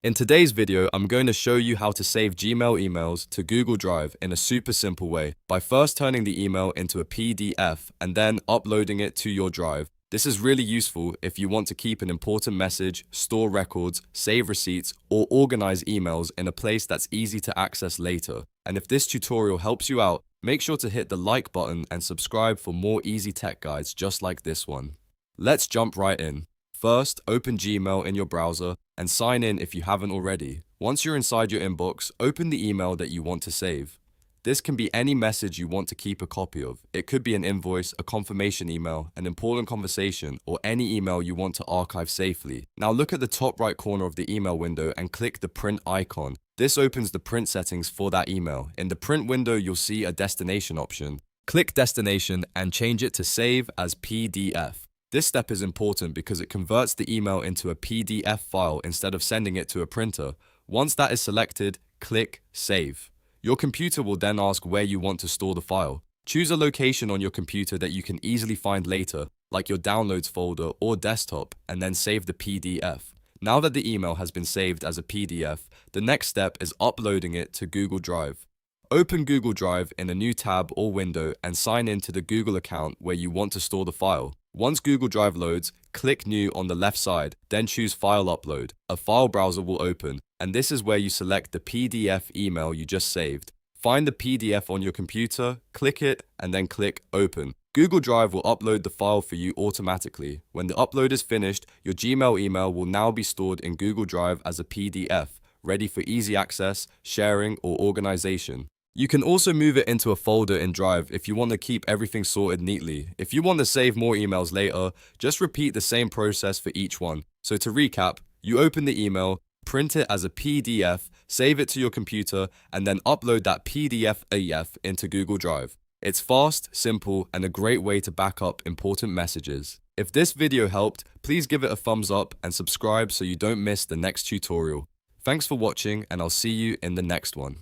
In today's video, I'm going to show you how to save Gmail emails to Google Drive in a super simple way by first turning the email into a PDF and then uploading it to your drive. This is really useful if you want to keep an important message, store records, save receipts, or organize emails in a place that's easy to access later. And if this tutorial helps you out, make sure to hit the like button and subscribe for more easy tech guides just like this one. Let's jump right in. First, open Gmail in your browser and sign in if you haven't already. Once you're inside your inbox, open the email that you want to save. This can be any message you want to keep a copy of. It could be an invoice, a confirmation email, an important conversation, or any email you want to archive safely. Now look at the top right corner of the email window and click the print icon. This opens the print settings for that email. In the print window, you'll see a destination option. Click destination and change it to save as PDF. This step is important because it converts the email into a PDF file instead of sending it to a printer. Once that is selected, click Save. Your computer will then ask where you want to store the file. Choose a location on your computer that you can easily find later, like your Downloads folder or desktop, and then save the PDF. Now that the email has been saved as a PDF, the next step is uploading it to Google Drive. Open Google Drive in a new tab or window and sign in to the Google account where you want to store the file. Once Google Drive loads, click New on the left side, then choose File Upload. A file browser will open, and this is where you select the PDF email you just saved. Find the PDF on your computer, click it, and then click Open. Google Drive will upload the file for you automatically. When the upload is finished, your Gmail email will now be stored in Google Drive as a PDF, ready for easy access, sharing, or organization. You can also move it into a folder in Drive if you want to keep everything sorted neatly. If you want to save more emails later, just repeat the same process for each one. So to recap, you open the email, print it as a PDF, save it to your computer, and then upload that PDF AF into Google Drive. It's fast, simple, and a great way to back up important messages. If this video helped, please give it a thumbs up and subscribe so you don't miss the next tutorial. Thanks for watching, and I'll see you in the next one.